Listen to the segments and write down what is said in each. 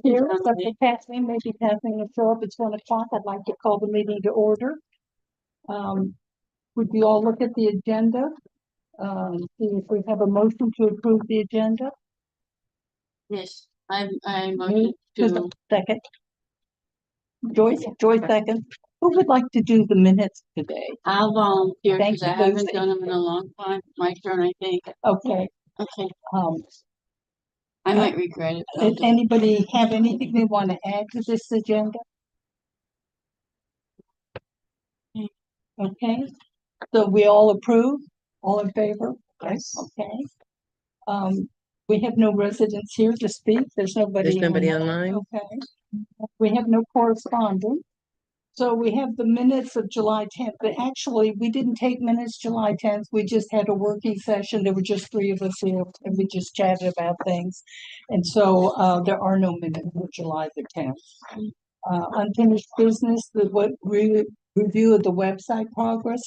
Here, Dr. Kathleen, maybe Kathleen will show up. It's 1 o'clock. I'd like to call the meeting to order. Would you all look at the agenda? See if we have a motion to approve the agenda. Yes, I motion to. Second. Joyce second. Who would like to do the minutes today? I'll volunteer Thank because I you, haven't Lucy. done them in a long time. My turn, I think. Okay. Okay, Um, I might regret it. but I'll does do it. anybody have anything they want to add to this agenda? Okay, so we all approve? All in favor? Yes. Okay. We have no residents here to speak. There's nobody. There's nobody online. Okay. We have no correspondence. So we have the minutes of July 10th, but actually we didn't take minutes July 10th. We just had a working session. There were just 3 of us here and we just chatted about things. And so there are no minutes for July the 10th. Unfinished business, review of the website progress.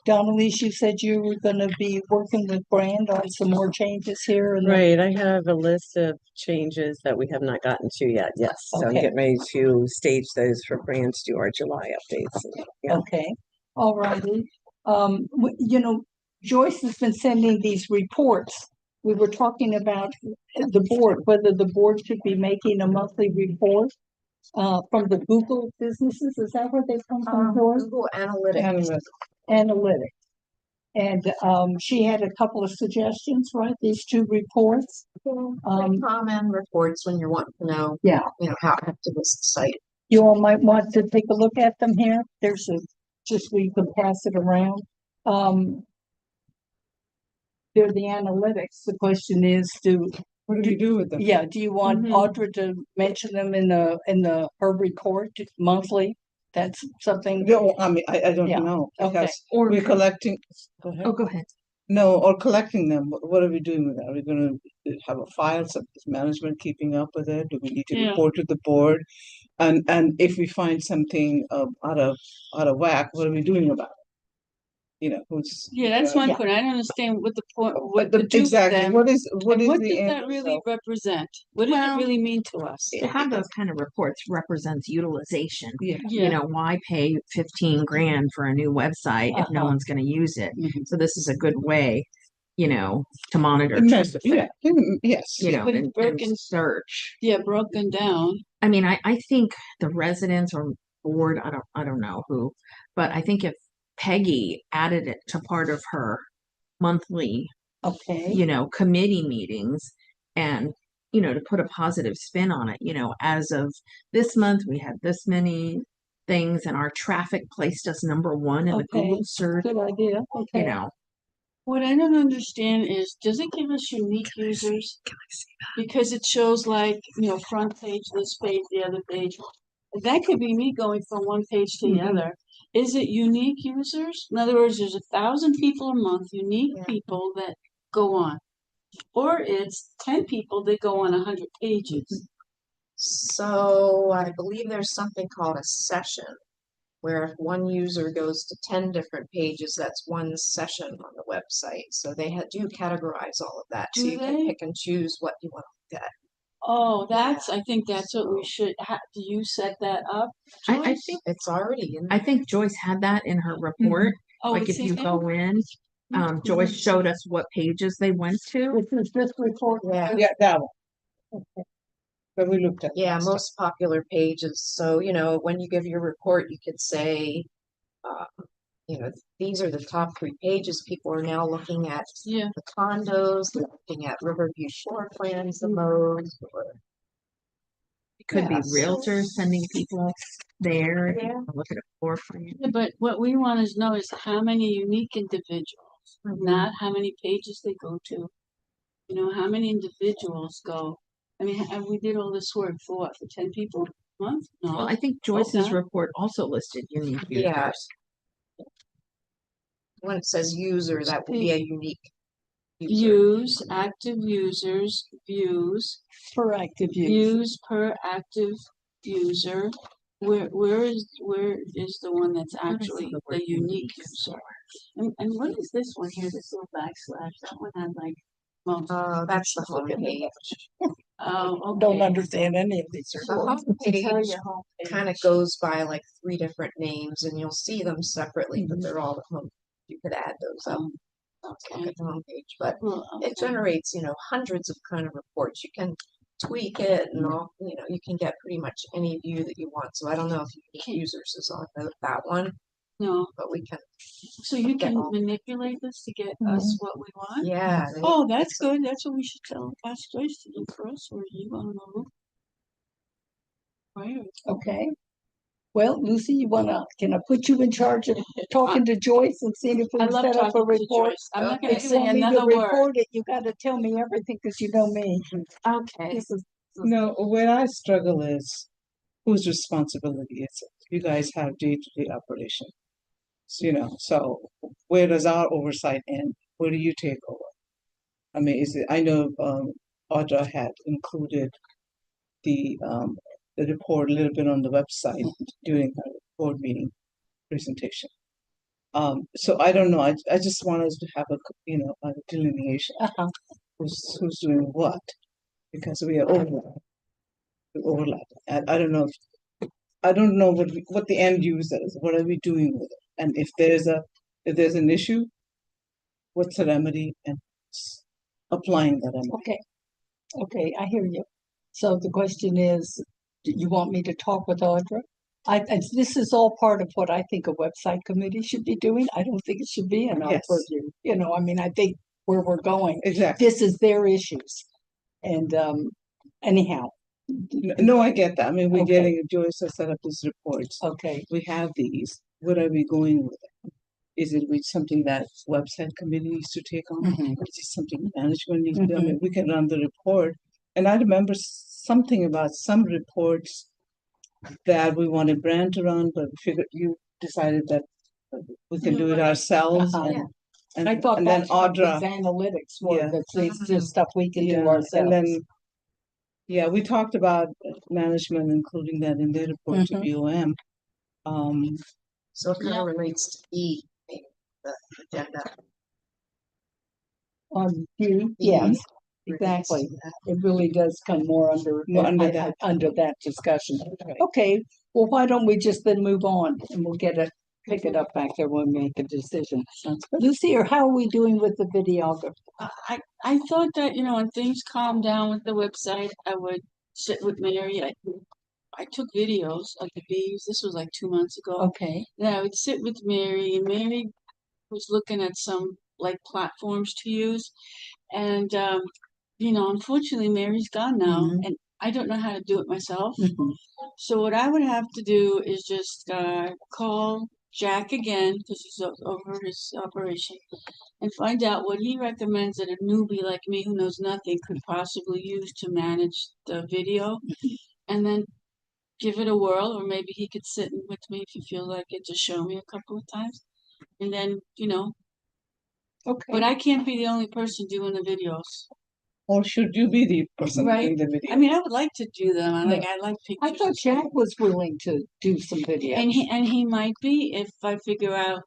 Donnelly, you said you were going to be working with Brand on some more changes here. And Right, I have a list of changes that we have not gotten to yet. Yes, so I'm Okay. getting ready to stage those for Brand to do our July updates. Yeah. Okay, all righty. Joyce has been sending these reports. We were talking about the board, whether the board should be making a monthly report from the Google businesses. Is that where they come from, Joyce? Google Analytics. Analytics. And she had a couple of suggestions, right? These 2 reports. Common reports when you're wanting to know, Yeah. how active is the site. You all might want to take a look at them here. There's just so you can pass it around. They're the analytics. The question is, What do we do with them? yeah, do you want Audra to mention them in her report monthly? That's something. No, I mean, I don't Yeah. know, Okay. because Or we're collecting, go ahead. Oh, go ahead. No, or collecting them. What are we doing with that? Are we gonna have a file, is management keeping up with it? Do we need to Yeah. report to the board? And if we find something out of whack, what are we doing about it? Who's Yeah, that's my Yeah. point. I don't understand what the point, what the to do with exactly them. what is And the what does end that really result? represent? What does Well, it really mean to us? To have those kind of reports represents utilization. Yeah. Yeah. Why pay 15 grand for a new website if no Uh-huh. one's going to use it? Mhm. So this is a good way, to monitor Immense, traffic, yeah, yes. But it's and broken. search. Yeah, broken down. I mean, I think the residents or board, I don't know who, but I think if Peggy added it to part of her monthly, Okay. committee meetings and, to put a positive spin on it, as of this month, we had this many things and our traffic placed us #1 in the Okay. Google search, Good idea. Okay. What I don't understand is, does it give us unique users? Because it shows like, front page, this page, the other page. That could be me going from one page to the Mhm. other. Is it unique users? In other words, there's 1,000 people a month, unique Yeah. people that go on. Or it's 10 people that go on 100 pages. So I believe there's something called a session, where if one user goes to 10 different pages, that's one session on the website. So they do categorize all of that. So Do you can they? pick and choose what you want to look at. Oh, I think that's what we should, do you set that up? I Joyce? think it's already in. I think Joyce had that in her report. Oh, Like it's if you in go in, Joyce showed us what pages they went to. This is this report. Yeah. Yeah, that one. That we looked at. Yeah, last time. most popular pages. So, when you give your report, you could say, these are the top 3 pages. People are now looking at Yeah. the condos, they're looking at Riverview floor plans the most, or it could be Yeah, so- realtors sending people there Yeah. to look at a floor plan. Yeah, but what we want to know is how many unique individuals, not how many pages they go to. How many individuals go. I mean, we did all this work for what, for 10 people a month? No. Well, I think Joyce's Okay. report also listed unique users. Yeah. When it says user, that would be a unique user. Use, active users, views, Per active use. views per active user. Where is the one that's actually the word the unique user? And what is this one here, this little backslash? That one had like most? That's the Look at it. homepage. Oh, Don't okay. understand any of these The reports. homepage kind of goes by like 3 different names, and you'll see them separately, but Mhm. they're all the home. You could add those up. Look Okay. at the homepage, but Well, it okay. generates, hundreds of kind of reports. You can tweak it and all, you can get pretty much any view that you want. So I don't know if Okay. users is on that one, No, but we can, so you Get can all- manipulate this to get Mhm. us what we want? yeah. Oh, that's good. That's what we should ask Joyce to do for us, or you wanna know? Right? Okay. Well, Lucy, can I put you in charge of talking to Joyce and seeing if we I can love set up a talking to report? Joyce. I'm not Okay. gonna If you say want me to another word. report it, you gotta tell me everything, because you know me. Okay. This is, No, where I struggle is whose responsibility is it? You guys have day-to-day operation. So where does our oversight end? Where do you take over? I mean, I know Audra had included the report a little bit on the website during her board meeting presentation. So I don't know. I just want us to have a delineation uh-huh. who's doing what, because we are overlapping. I don't know. I don't know what the end user is. What are we doing with it? And if there's an issue, what's the remedy, and applying that remedy. Okay. Okay, I hear you. So the question is, do you want me to talk with Audra? This is all part of what I think a website committee should be doing. I don't think it should be in our Yes. purview. I mean, I think where we're going, Exactly. this is their issues. And anyhow. No, I get that. I mean, we're Okay. getting Joyce to set up these reports. Okay, We have these. Where are we going with it? Is it with something that website committee needs to take on? Mhm. Is it something management needs to do? I mean, we can run the report. And I remember something about some reports that we wanted Brand to run, but you decided that we can do it ourselves. Uh-huh. Yeah. And, I thought and then that's what Audra, these analytics were, Yeah. that's just stuff we can do yeah, ourselves. and then we talked about management including that in their report to BOM. So it kind Yeah. of relates to E, maybe, the agenda. Yes, relates exactly. to that. It really does come more under, Under that. under that discussion. Right. Okay, well, why don't we just then move on and we'll pick it up back there when we make a decision. Sounds good. Lucy, or how are we doing with the videographer? I thought that, when things calm down with the website, I would sit with Mary. I took videos of the bees. This was like 2 months ago. Okay, Then I would sit with Mary, and Mary was looking at some like platforms to use. And unfortunately Mary's gone now, Mhm. and I don't know how to do it myself. Mhm. So what I would have to do is just call Jack again, because he's over his operation, and find out what he recommends that a newbie like me who knows nothing could possibly use to manage the video, and then give it a whirl. Or maybe he could sit with me if you feel like it, to show me a couple of times, and then okay. but I can't be the only person doing the videos. Or should you be the person Right. doing the video? I mean, I would like to do them. I like I pictures. thought Jack was willing to do some video. And he might be, if I figure out,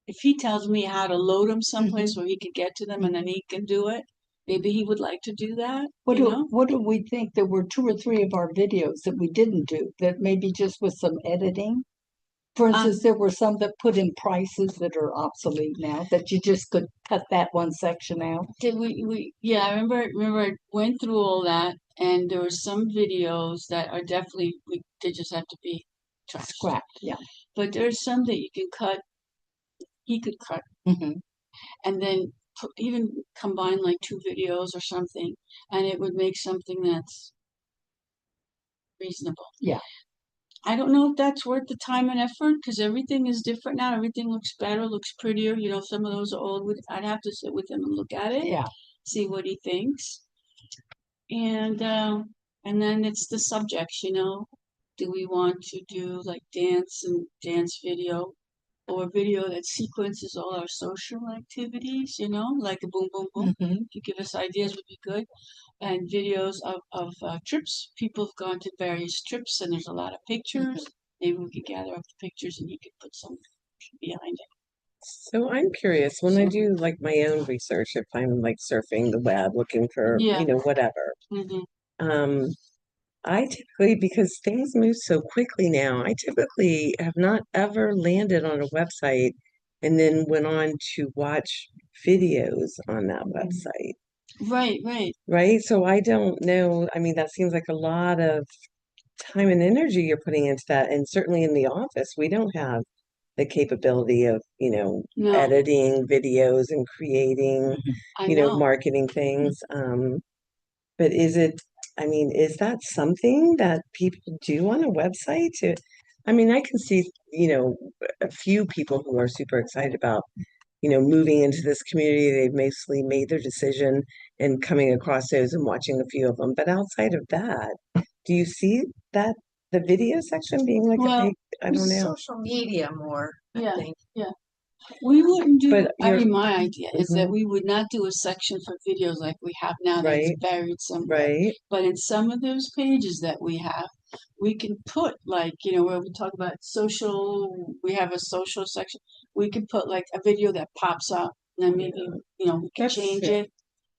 if he tells me how to load them someplace where he could get to them and then he can do it. Maybe he would like to do that. What do we think? There were 2 or 3 of our videos that we didn't do, that maybe just with some editing. For instance, there were some that put in prices that are obsolete now, that you just could cut that one section out. Did we yeah, I remember I went through all that, and there were some videos that are definitely, they just have to be trashed. Scrapped, yeah. But there's some that you can cut, he could cut, Mhm. and then even combine like 2 videos or something, and it would make something that's reasonable. Yeah. I don't know if that's worth the time and effort, because everything is different now. Everything looks better, looks prettier. Some of those are old. I'd have to sit with him and look at it, Yeah. see what he thinks. And then it's the subjects, Do we want to do like dance video, or video that sequences all our social activities, like a boom, boom, boom. Mhm. If you give us ideas, would be good. And videos of trips. People have gone to various trips, and there's a lot of pictures. Maybe we could gather up the pictures, and you could put some behind it. So I'm curious, when I do like my own research, if I'm like surfing the web looking for, Yeah. whatever, Mhm. um, I typically, because things move so quickly now, I typically have not ever landed on a website and then went on to watch videos on that website, Right, right. right? So I don't know. I mean, that seems like a lot of time and energy you're putting into that. And certainly in the office, we don't have the capability of, No, editing videos and creating, I know. marketing things. But I mean, is that something that people do on a website I mean, I can see, a few people who are super excited about, moving into this community. They've mostly made their decision and coming across those and watching a few of them. But outside of that, do you see that the video section being like a Well, big, I don't know. Social media more, I Yeah, think. yeah. We wouldn't do, But I you're mean, my idea is that Mhm. we would not do a section for videos like we have now that's Right. buried somewhere. Right. But in some of those pages that we have, we can put like, where we talk about social, we have a social section. We could put like a video that pops up and then maybe, we can That's change it. it.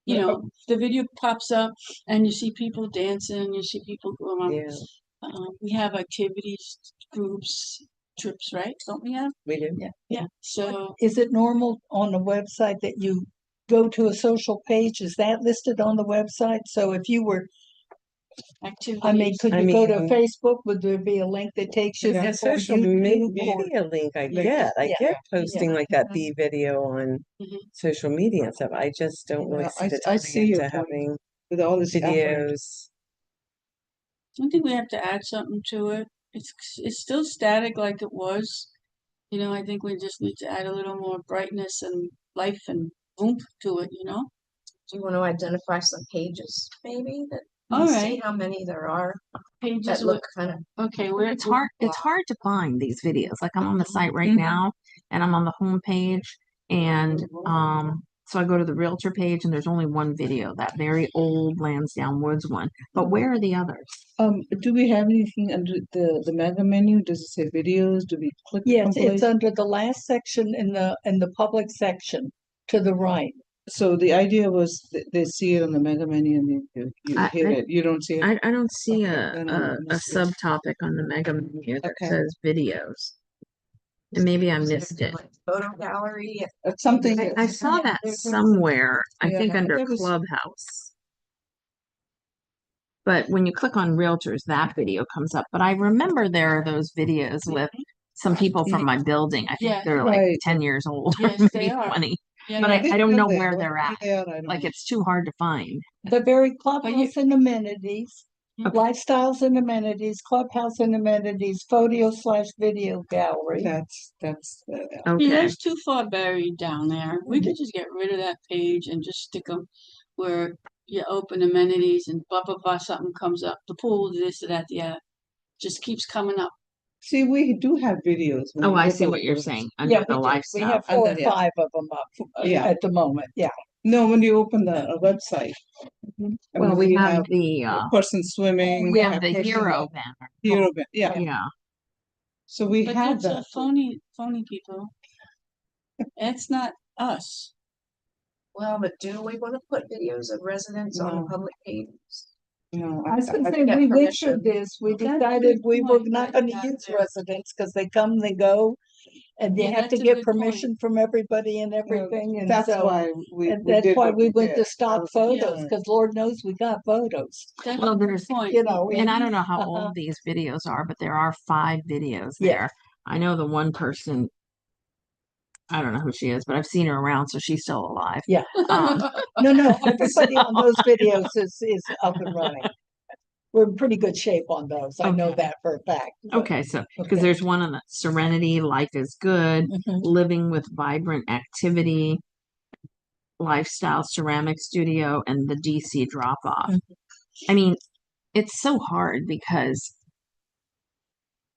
Yeah. The video pops up and you see people dancing, you see people going Yeah, on. We have activities, groups, trips, right? Don't we have? we do. Yeah. So, Is it normal on the website that you go to a social page? Is that listed on the website? So if you were, activities. could I you go to mean- Facebook? Would there be a link that takes you? Yeah. A or social YouTube or- media link I Like- get. I Yeah. get posting like that Mhm. B video on Mhm. social media and stuff. I just don't really Yeah, see the I time see your into point. having With all this effort. videos. I think we have to add something to it. It's still static like it was. I think we just need to add a little more brightness and life and oomph to it, Do you want to identify some pages, maybe, that All see right. how many there are Pages that with, look kind of, okay, where It's hard to find these videos. Like I'm on the site right Mhm. now and I'm on the home page and so I go to the realtor page and there's only one video, that very old Lansdowne Woods one. But where are the others? Do we have anything under the mega menu? Does it say videos? Do we click? Yes, it's compilation? under the last section in the public section to the right. So the idea was they see it on the mega menu and you I- hit it. You don't see it. I don't see Okay, a, then I a missed it. subtopic on the mega menu that Okay. says videos. And maybe I is there missed it. like photo gallery. It's something. I saw that somewhere, I Yeah, think under there was- Clubhouse. But when you click on realtors, that video comes up. But I remember there are those videos with some people from my building. I think Yeah, they're like right. 10 years old, or Yes, they maybe are. 20. Yeah, But yeah. I don't know They're where there. they're What at. they are, I don't Like know. it's too hard to find. The very you- clubhouse and amenities, Okay. lifestyles and amenities, clubhouse and amenities, photo/video gallery. That's See, Okay. those too far buried down there. We could just get rid of that page and just stick them where you open amenities and blah, blah, blah, something comes up. The pool, this, that, the other. Just keeps coming up. see, we do have videos. when Oh, we I see open what up you're the- saying. Yeah, Under we the do. We lifestyle. have 4 or Under- yeah. 5 of them up Yeah. at the moment. Yeah. No, when you open the website. Mhm. I Well, mean, we have the a person swimming. we have the person- hero banner. Hero, yeah. Yeah. So we But have that's that. phony people. It's not us. Well, but do we want to put videos of residents on the No. public pages? No, I was gonna I- say, get we went permission. through this, we That's a decided good we were point, not right, gonna back use there. residents, cause they come, they go. And you Yeah, have to that's a get good point. permission from everybody and everything, and That's so. why we And that's did why what we went did. to stock photos, cause Lord knows we got photos, That's Well, a good there's- point. you know. And I don't know how Uh-huh. old these videos are, but there are 5 videos Yeah. there. I know the one person, I don't know who she is, but I've seen her around, so she's still alive. Yeah. Um, No, everybody on those videos is up and running. We're in pretty good shape on those, I know Okay. that for a fact. but- okay, so because Okay. there's one on the Serenity, Life is Good, Mhm. Living with Vibrant Activity, Lifestyle Ceramic Studio, and the DC Drop Off. I mean, it's so hard because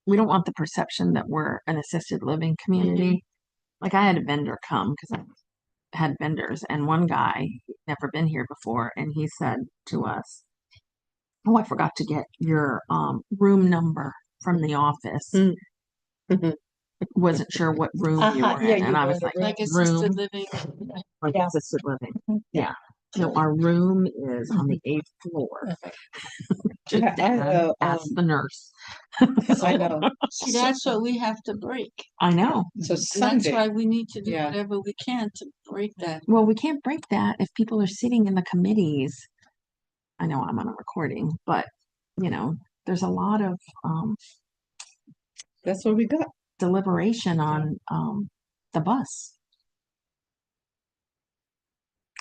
we don't want the perception that we're an assisted living community. Like I had a vendor come because I had vendors, and one guy never been here before, and he said to us, "Oh, I forgot to get your room number from the office." Mm. Mhm. wasn't sure what room you Uh-huh, were yeah, in, you and I were was in a like, room. Like assisted room, living. like Yeah. assisted living. Mhm. Yeah. No, our room is on the 8th floor. Just I ask the nurse. I know. See, that's what we have to break. I know. So And that's Sunday, why we need to do Yeah. whatever we can to break that. Well, we can't break that if people are sitting in the committees. I know I'm on a recording, but you know, there's a lot of that's what we got. deliberation on the bus.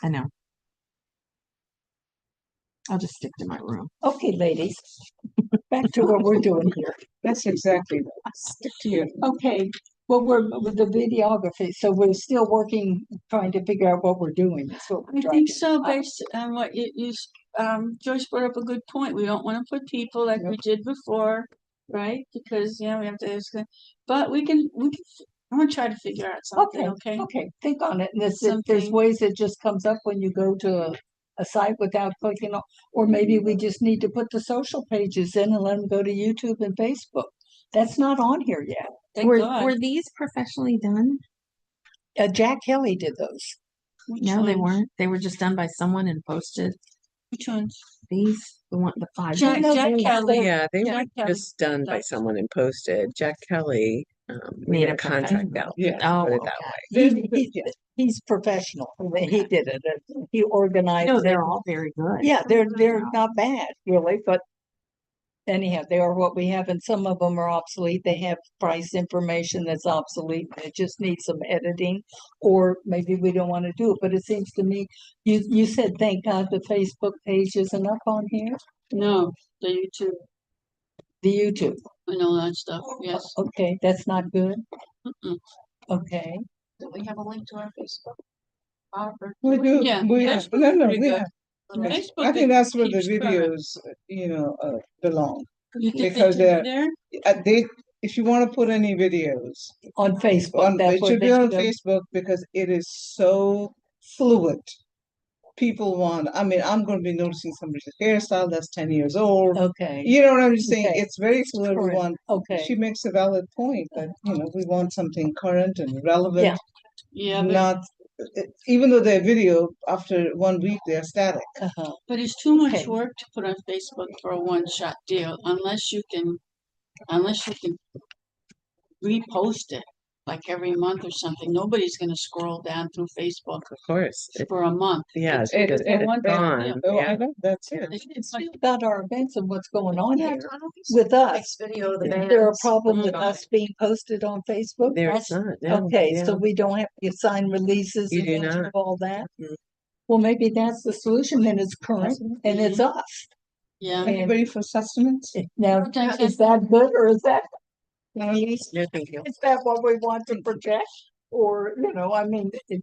I know. I'll just stick to my room. Okay, ladies, back to what we're doing here. That's exactly that. Stick to your. Okay, well, we're with the videography, so we're still working, trying to figure out what we're doing. That's what we're I trying think to so, decide. based on what Joyce brought up a good point. We don't want to put people like we did before, right? Because, we have to ask them, but I'm gonna try to figure out something, okay? Okay, think on it, and if there's Something. ways it just comes up when you go to a site without clicking on, or maybe we just need to put the social pages in and let them go to YouTube and Facebook. That's not on here yet. Thank Were God. these professionally done? Jack Kelly did those. Which No, they ones? weren't. They were just done by someone and posted. Which ones? These, the 5. Jack no, Kelly. Yeah, they were Jack Kelly. just done by That's- someone and posted. Jack Kelly, we Made had a a contract out. Yeah. Oh, Put it okay. that way. He's professional. I mean, he did it. He organized No, it. they're all very good. Yeah, they're not bad really, but anyhow, they are what we have, and some of them are obsolete. They have price information that's obsolete. And it just needs some editing, or maybe we don't want to do it. But it seems to me, you said thank God the Facebook page isn't up on here, No, the YouTube the YouTube. and all that stuff, yes. Okay, that's not good. Mm-mm. Okay, Do we have a link to our Facebook? We do. Yeah, We that's have, no, pretty we good. have. And I Facebook, think it that's where the keeps current. videos, belong. You think they because can they're- be there? If you want to put any videos, on Facebook, that's it what should they be on should have. Facebook because it is so fluid. People want, I mean, I'm going to be noticing somebody's hairstyle that's 10 years old. Okay, You know what I'm saying? Okay. It's very fluid. We current. want, okay, she makes a valid point that, we want something current and relevant, Yeah. Yeah, but, not, even though they're video, after 1 week, they're static. but it's too much Okay. work to put on Facebook for a one-shot deal unless you can repost it like every month or something. Nobody's gonna scroll down through Facebook Of course. for a month. Yeah, It's because a it's one-time gone. deal. Oh, Yeah. I know, that's it. It's about our events and what's going on Yeah, here Tom, with us. nice video of the Is bands. there a problem with Okay. us being posted on Facebook? There's not. No, Okay, yeah. so we don't have to sign releases You and do go through not. all that? Mhm. Well, maybe that's the solution, then it's current and it's us. Yeah. Anybody for sustenance? Now, Sometimes is that good or is that, Annalise? No, thank you. is that what we want to project? Or, I mean, is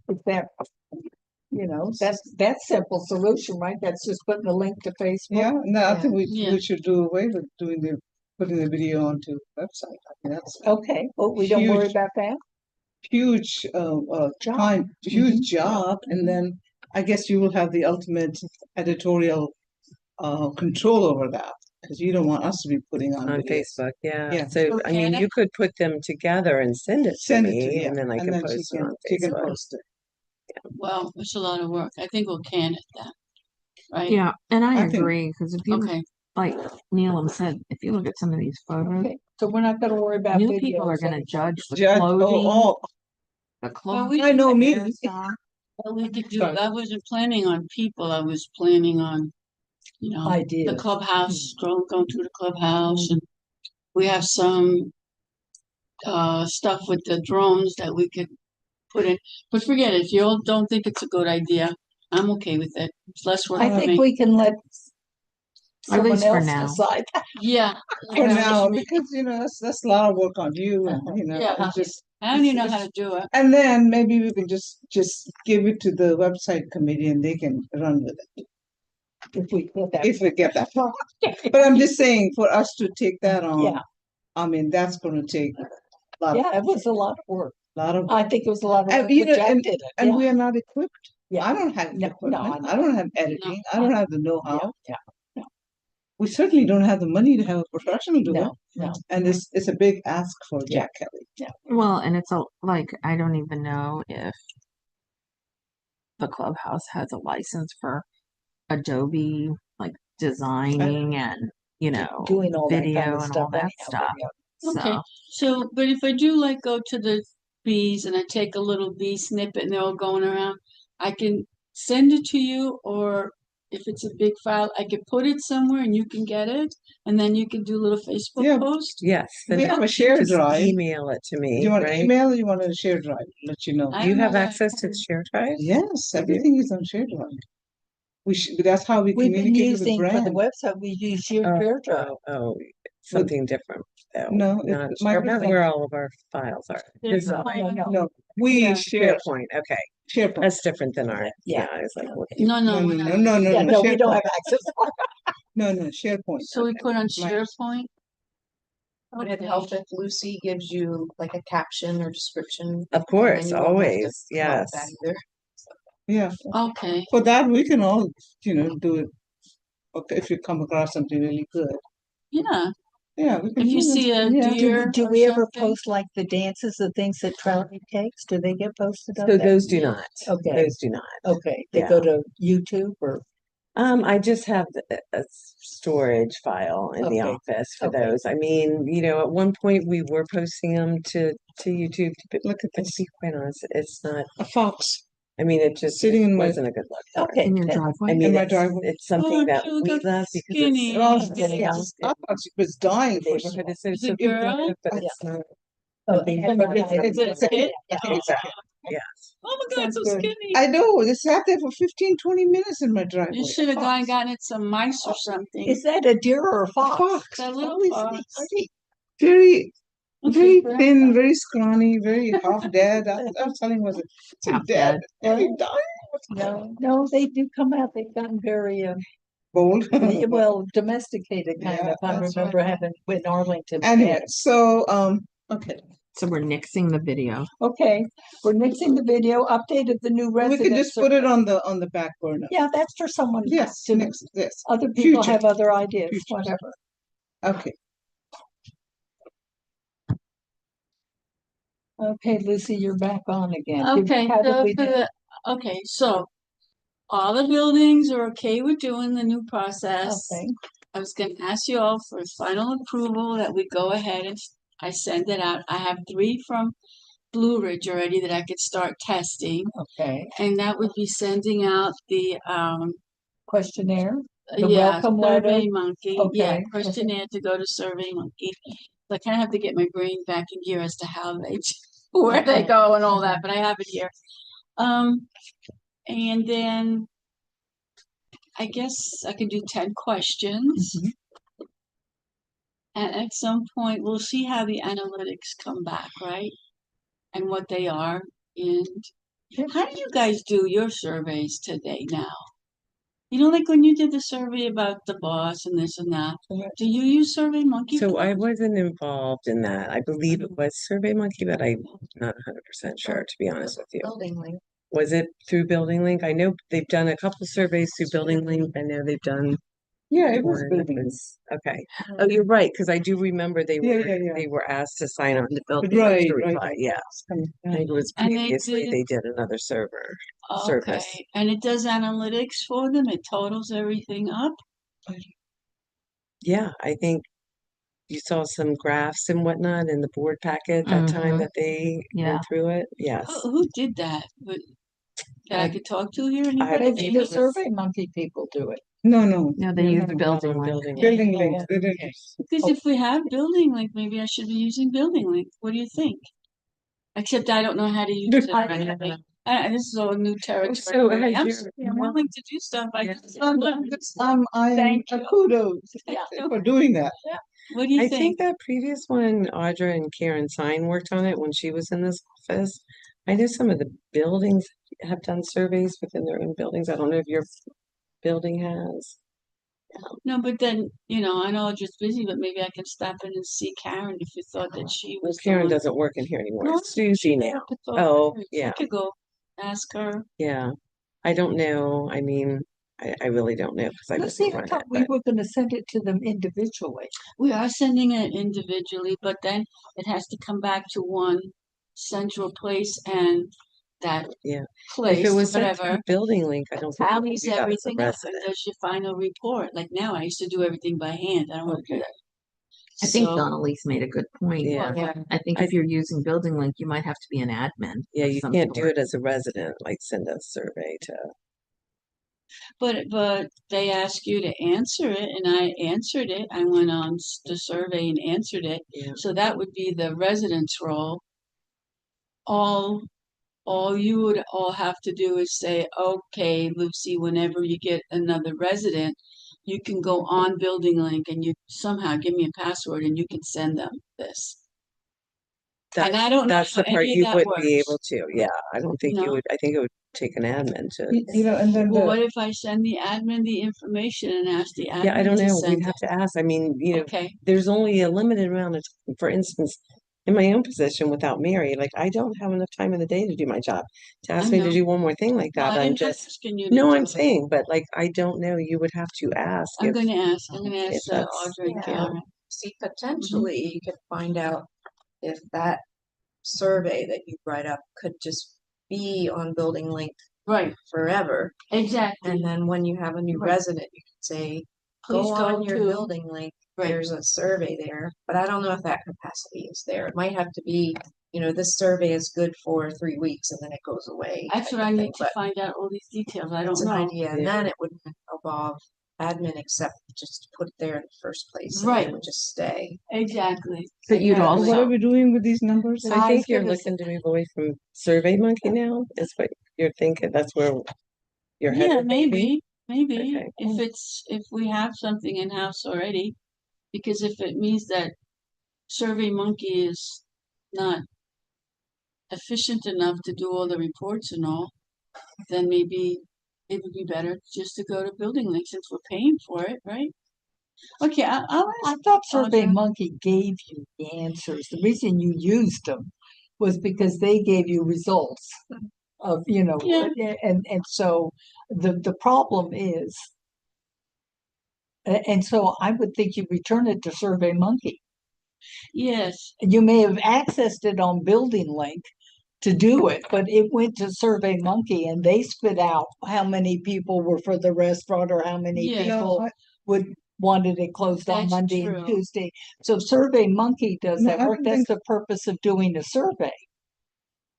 that, that's simple solution, right? That's just putting a link to Facebook. Yeah, no, I Yeah. think Yeah. we should do away with putting the video onto the website. I mean, that's Okay, well, we don't worry Huge. about that. huge, Job. time, huge job, and then I guess you will have the ultimate editorial, control over that, because you don't want us to be putting on On videos. Facebook, yeah. Yeah. So, I mean, Okay. you could put them together and send it to Send it to me, me, and then I can post it on she can Facebook. post it. Well, it's a lot of work. I think we'll can it then. Right? Yeah, and I I think- agree because if you, Okay. like Neelam said, if you look at some of these photos, Okay, so we're not gonna worry about new people are videos going to anymore. judge the Judge, clothing, oh, the Well, clothing. we I know the me. hairstyle. Well, we could do, Sorry. I wasn't planning on people, I was planning on, the Ideas. clubhouse, going through the clubhouse, and we have some stuff with the drones that we could put in, but forget it, if you all don't think it's a good idea, I'm okay with it, it's less work I for think me. we can let At someone least for else now. decide. Yeah. for that's now, me. because, that's a lot of work on you, and, Yeah. it's just, I don't even know how to do it. and then maybe we can just give it to the website committee and they can run with it, If we get that. if we get that far. But I'm just saying, for us to take that on, Yeah. I mean, that's gonna take a lot, Yeah, it was a lot of work. lot of, I think it was a lot of And, work, you but know, Jack and- did it. and Yeah. we are not equipped. Yeah. I don't have No, equipment, no, I don't have editing, I don't have the know-how. Yeah, We certainly don't have the money to have a professional do it, no, no. and it's a big ask for Yeah. Jack Kelly. Well, and it's like, I don't even know if the clubhouse has a license for Adobe, like designing and, Doing all that kind video of and stuff all that anyhow, stuff. Okay, So, so, but if I do like go to the bees and I take a little bee snippet and they're all going around, I can send it to you, or if it's a big file, I could put it somewhere and you can get it, and then you can do a little Facebook Yeah. post. Yes, We then have a shared just drive. email it to Do me, you want right? email or you want a shared drive? Let you know. I You don't have know that- access to share drive? Yes, do? everything is on shared drive. That's how we We've been communicate with the using, for the brand. website, we use your Oh, share drive. Oh, something different though. No, Not it's not Microsoft. where all of our files are. There's It's not one- No, we Yeah. share SharePoint. Okay, SharePoint. that's different than our. Yeah. Yeah, I was like, what? No, No, no, no, we're no, not. no, no, Yeah, no, no, we don't SharePoint. have access. No, no, SharePoint. So we put on Microsoft. SharePoint. Would it help if Lucy gives you like a caption or description? Of and course, then you won't have to always. promote Yes. that either? Yeah, Okay, for that we can all, do it. Okay, if you come across something really good. yeah. Yeah, we can If you use it. see a Yeah. deer Do or we ever something. post like the dances, the things that Charlie takes? Do they get posted up So there? those do not. Okay. Those do not. Okay, they Yeah. go to YouTube or, I just have a storage file in the Okay, office for okay. those. I mean, at one point we were posting them to YouTube, but Look at to this, be quite honest, it's not. a fox I mean, it just sitting in my, wasn't a good look for it. okay. in your that- driveway. I mean, my it's, driveway. it's something Oh, that she we got love because skinny. oh, Yeah. I thought she was dying for neighborhood is so Is it girl? but Yeah. it's not. Oh, being and- funny. It's a kid? I think it's a kid. Yes. Oh my God, Sounds so good. skinny. I know, they sat there for 15, 20 minutes in my driveway. You should have A gone and fox. gotten it some mice or something. Is that a deer or a A fox? fox. That little Always fox. very, Okay, very thin, very scrawny, very half dead. I was telling was it Half dead? dead. Are you dying? No, they do come out. They've gotten very, Bold. well, domesticated kind Yeah, of. I that's remember right. having with Arlington. Anyway, so okay. So we're nixing the video. Okay, we're mixing the video, updated the new We residents. could just put it on the back burner. Yeah, that's for someone. Yes, to- next this. Other people Future. have other ideas, Future. whatever. Okay. Okay, Lucy, you're back on again. Did- Okay, how did so we for do? so all the buildings are okay with doing the new process. Okay, I was gonna ask you all for final approval that we go ahead and I send it out. I have 3 from Blue Ridge already that I could start testing, okay. and that would be sending out the Questionnaire, The yeah, welcome letter? Survey Monkey, yeah, Okay, questionnaire to go to Survey Monkey. So I kind of have to get my brain back in gear as to how they, where they go and all that, but I have it here. And then I guess I could do 10 questions. Mhm. And at some point, we'll see how the analytics come back, right? And what they are. And how do you guys do your surveys today now? Like when you did the survey about the boss and this and that, Correct. do you use Survey Monkey? So for I that? wasn't involved in that. I believe it was SurveyMonkey, but I'm not 100% sure, to be honest with you. Building link. Was it through Building Link? I know they've done a couple surveys through Building Link. I know they've done Yeah, it was one that building. was- okay. Oh, you're right, because I do remember they Yeah, were yeah, yeah. they were asked to sign on to Building Link Right, to right. reply. Yeah. I think it was And they previously did- they did another service. Okay, and it does analytics for them, it totals everything up. Yeah, I think you saw some graphs and whatnot in the board packet that time Mhm. that they Yeah. went through it. Yes. Who did that? That I I- could talk to here? I Anybody? think The it was- Survey Monkey people do it. No, no. No, they no, use no, Building Link. Building Link. Building Oh, links. They didn't okay. use- Because if we have Building Link, maybe I should be using Building Link. What do you think? Except I don't know how to use it. I- or anything. This is all new territory. So for me. has I'm willing to do stuff. Yeah. I am Thank you. kudos Yeah. for doing that. What do you I think? think that previous one, Audra and Karen Sign worked on it when she was in this office. I know some of the buildings have done surveys within their own buildings. I don't know if your building has. No, but then, I know I'm just busy, but maybe I can stop in and see Karen if you thought that she Well, was the Karen one. doesn't work in here anymore. No, It's Susie I now. could talk to Oh, her. yeah. I could go ask her. Yeah. I don't know. I mean, I really don't know because I Let's see, wasn't I run it, thought we but were gonna send it to them individually. We are sending it individually, but then it has to come back to one central place and that yeah. If place, it was sent whatever, through Building Link, I don't think it would tallies do that as a everything up and resident. does your final report. Like now, I used to do everything by hand. I don't want to do Okay. that. I think So, Donnelly's made a good point. Yeah. Yeah. I think if you're using Building Link, you might have to be an admin. Yeah, of you some can't do sort. it as a resident, like send a survey to, but they ask you to answer it, and I answered it. I went on the survey and answered it. yeah. So that would be the resident's role. All you would all have to do is say, okay, Lucy, whenever you get another resident, you can go on Building Link and you somehow give me a password and you can send them this. And I don't know That's how the part any of you that wouldn't be works. able to. Yeah, I don't think you No. would. I think it would take an admin to. You know, and then Well, the, what if I send the admin the information and ask the Yeah, I admin don't to know. send We'd it? have to ask. I mean, you know, Okay, there's only a limited amount of time. For instance, in my own position without Mary, like I don't have enough time in the day to do my job. To ask I me to know. do one more thing like Well, that, I'm I'm not just. asking you to No, do I'm it. saying, but like I don't know. You would have to ask I'm if gonna ask. I'm gonna if ask that's Audrey and Yeah. Karen. See, potentially you could find out if that survey that you write up could just be on Building Link Right, forever. exactly. And then when you have a new Right. resident, you can say, Please go go on your to, Building Link, right, there's a survey there, but I don't know if that capacity is there. It might have to be, you know, this survey is good for 3 weeks and then it goes away. that's type what of I thing, need to but find out all these details. I it's don't an know. idea, Yeah. and then it wouldn't involve admin except just to put it there in the first place, and Right. it would just stay. Exactly. But you'd Exactly. what are also, we doing with these numbers? So I I think was you're gonna looking to move away from Survey Monkey now. Is what you're thinking. That's where you're Yeah, headed, maybe. maybe Okay. if we have something in house already, because if it means that Survey Monkey is not efficient enough to do all the reports and all, then maybe it would be better just to go to Building Link since we're paying for it, right? Okay, I'll I ask thought Survey Audra. Monkey gave you the answers. The reason you used them was because they gave you results of, you know, Yeah. and so the problem is, and so I would think you return it to Survey Monkey. Yes, You may have accessed it on Building Link to do it, but it went to Survey Monkey and they spit out how many people were for the restaurant or how many Yeah. people No, would wanted it closed on That's Monday and true. Tuesday. So Survey Monkey does No, that I work. don't That's think- the purpose of doing a survey.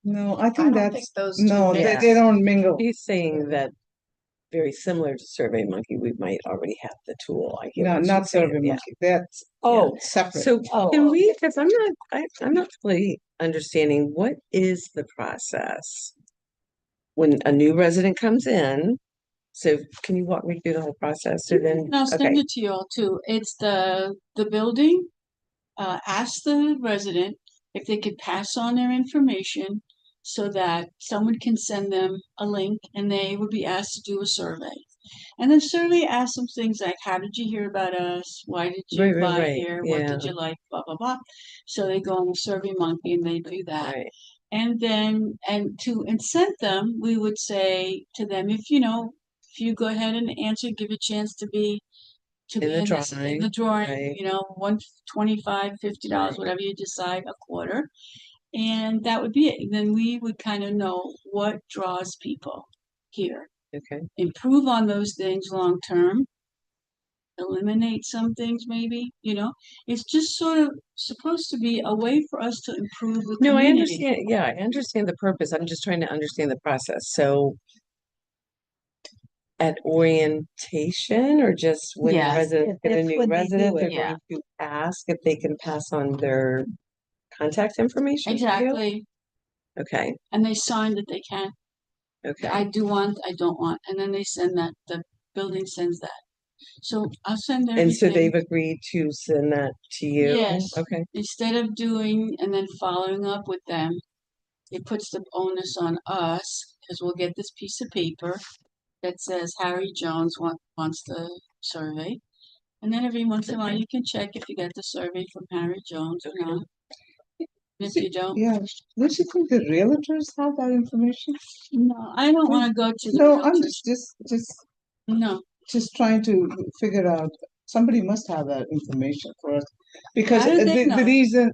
No, I I think don't that's, think those two no, Yeah. they don't mingle. He's saying that very similar to Survey Monkey, we might already have the tool. I hear No, what she's not saying, Survey yeah. Monkey, that's Oh, separate. So Oh, can we, okay. because I'm not fully understanding, what is the process when a new resident comes in? So can you walk me through the whole process? So then, and I'll send okay, it to you all too. It's the building. Ask the resident if they could pass on their information so that someone can send them a link and they would be asked to do a survey. And the survey asks them things like, how did you hear about us? Why did you Right, right, buy right. here? What did Yeah. you like? Blah, blah, blah. So they go on the Survey Monkey and they do that. right, And then, and to incent them, we would say to them, if you go ahead and answer, give a chance to be In the in drawing, the drawing, right. $125, $50, Right. whatever you decide, a quarter. And that would be it. Then we would kind of know what draws people here. Okay. Improve on those things long term. Eliminate some things maybe, It's just sort of supposed to be a way for us to improve the No, I community. understand. Yeah, I understand the purpose. I'm just trying to understand the process. So at orientation or just when the Yes, residents get a it's new when they do resident, they're it. Yeah. going to ask if they can pass on their contact information to you? Exactly. Okay, And they sign that they can. okay. I do want, I don't want, and then they send that, the building sends that. So I'll send And so everything. they've agreed to send that to you? Yes. Okay, Instead of doing and then following up with them, it puts the onus on us, because we'll get this piece of paper that says Harry Jones wants the survey. And then every once in a while, you can check if you get the survey from Harry Jones or not. And if you don't, Yeah, don't you think the realtors have that information? no, I don't want to go to the No, I'm realtors. just, No, just trying to figure out, somebody must have that information for us. Because How did they the know? reason,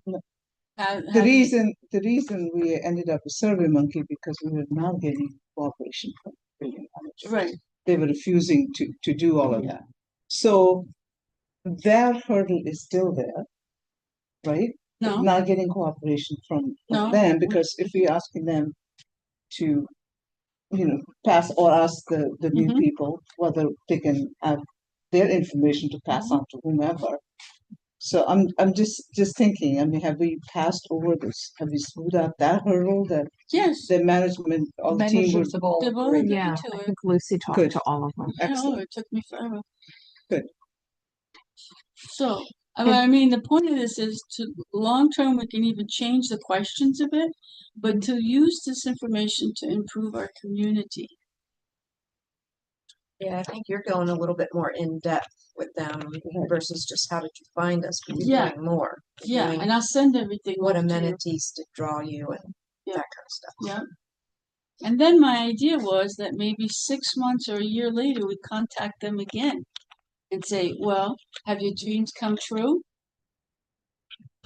how the did- reason we ended up with Survey Monkey, because we were not getting cooperation from building managers. Right, They were refusing to do all of that. So that hurdle is still there, right? no, Not getting cooperation from No. them, because if we're asking them to, pass or ask the new Mhm. people whether they can have their information to pass on to whomever. So I'm just thinking, I mean, have we passed over this? Have we smoothed out that hurdle that yes, the management, all the team would? Managers of all they've all agreed. agreed Yeah, to I it. think Lucy talked Good. to all of them. I know, Excellent. it took me forever. Good. So, I mean, the point of this is to, long-term, we can even change the questions a bit, but to use this information to improve our community. Yeah, I think you're going a little bit more in depth with them versus just how did you find us, but you're Yeah. doing more. You're Yeah, doing and I'll send everything what over to you. amenities to draw you and Yeah. that kind of stuff. Yeah. And then my idea was that maybe 6 months or a year later, we contact them again and say, well, have your dreams come true?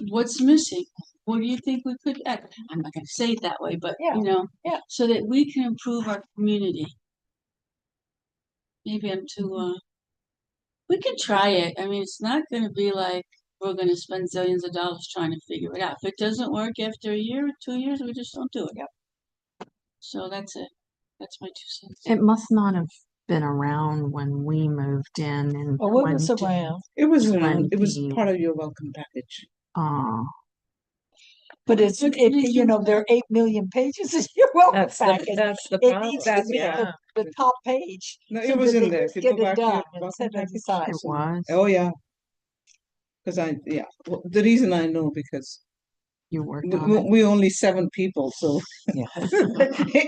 What's missing? What do you think we could add? I'm not gonna say it that way, but Yeah, yeah. so that we can improve our community. Maybe I'm too, we can try it. I mean, it's not gonna be like we're gonna spend zillions of dollars trying to figure it out. If it doesn't work after a year or 2 years, we just don't do it. Yep. So that's it. That's my 2 cents. It must not have been around when we moved in Oh, it was 20, around, It was around, it was 20. part of your welcome package. but there are 8 million pages in your welcome package. That's the It problem. needs to be Yeah. the top page. No, so it was that in they there. just If you get go it back to your done and welcome set it package, aside. It was. Oh, yeah. Because well, the reason I know, because You worked on it. we only 7 people, so Yeah.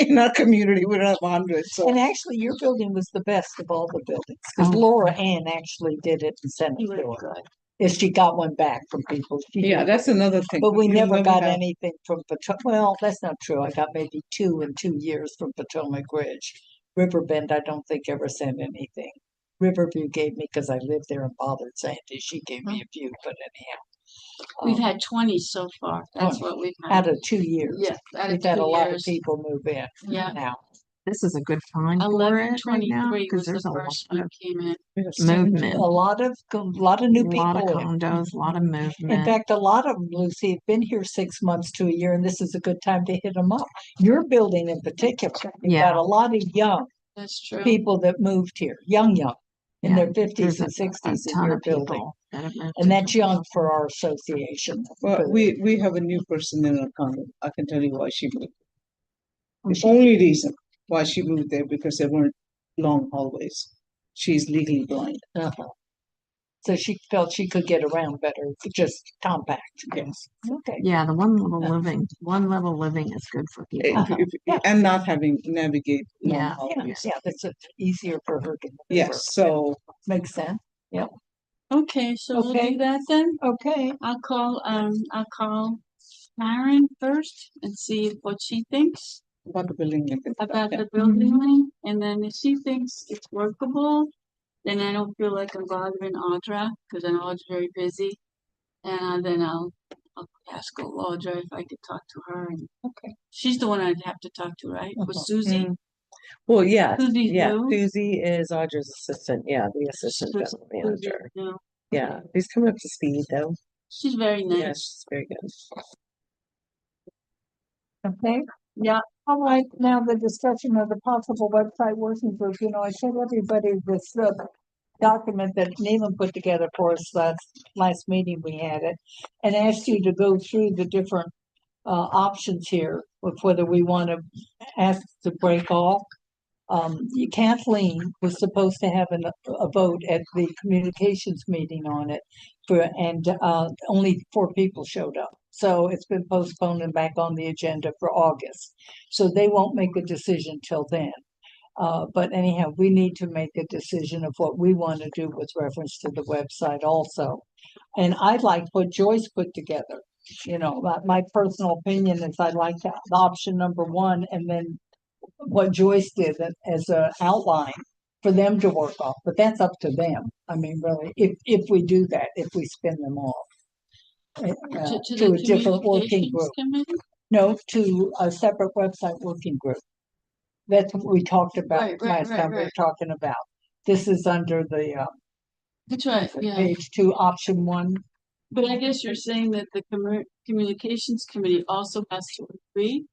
in our community, we don't have 100, so. And actually, your building was the best of all the buildings, because Oh. Laura Ann actually did it and sent it to her. If she got one back from people. She Yeah, did. that's another thing. But we You never got have- anything from well, that's not true. I got maybe 2 in 2 years from Potomac Ridge. Riverbend, I don't think ever sent anything. Riverview gave me, because I lived there in Bothered Sandy, she gave me a few, but anyhow. We've um, had 20 so far. That's 20 what we've had. Out of 2 years. Yeah, out of We've had 2 a lot of years. people move in Yeah. now. This is a good time for it right now 1123 because was the there's a lot first one of came in. we have 17. movement, A lot of new a lot of people in. condos, a lot of In movement. fact, a lot of them, Lucy, have been here 6 months to a year, and this is a good time to hit them up. Your building in particular, you've got Yeah. a lot of young That's true. people that moved here, young, in Yeah, their fifties There's a and sixties in ton your of building. people that have moved And that's into young for our association. Well, But- we have a new person in our condo. I can tell you why she moved. Oh, The she- only reason why she moved there, because there weren't long hallways. She's legally blind. uh-huh. So she felt she could get around better, just compact. Yes. Okay. Yeah, the one level Uh-huh. living is good for people. Uh-huh. Yeah. And not having navigate long Yeah. Yeah, hallways. yeah, that's easier for her to. maneuver. Yes, so Makes sense. Okay, so we'll Okay. do that then. Okay. I'll call Karen first and see what she thinks about the building. about yeah. the building link. And then if she thinks it's workable, then I don't feel like I'm bothering Audra, because I know it's very busy. And then I'll ask Audra if I could talk to her. And Okay. she's the one I'd have to talk to, right? With Uh-huh. Susie? Well, yeah, Susie's yeah. new? Susie is Audra's assistant. Yeah, the assistant Sus- general Susie, manager. no. Yeah, he's coming up to speed though. She's very nice. Yeah, she's very good. Okay. Yeah. All right, now the discussion of the possible website working group, I sent everybody this document that Neelam put together for us last meeting we had it, and asked you to go through the different options here of whether we want to ask to break off. Kathleen was supposed to have a vote at the communications meeting on it, and only 4 people showed up. So it's been postponed and back on the agenda for August. So they won't make a decision till then. But anyhow, we need to make a decision of what we want to do with reference to the website also. And I like what Joyce put together. My personal opinion is I like the option number 1, and then what Joyce did as an outline for them to work off, but that's up to them. I mean, really, if we do that, if we spin them off. To To the a different working communications group. committee? No, to a separate website working group. That's what we talked about Right, last time we were right. talking about. This is under the That's right, yeah. page 2, option 1. But I guess you're saying that the communications committee also has to agree?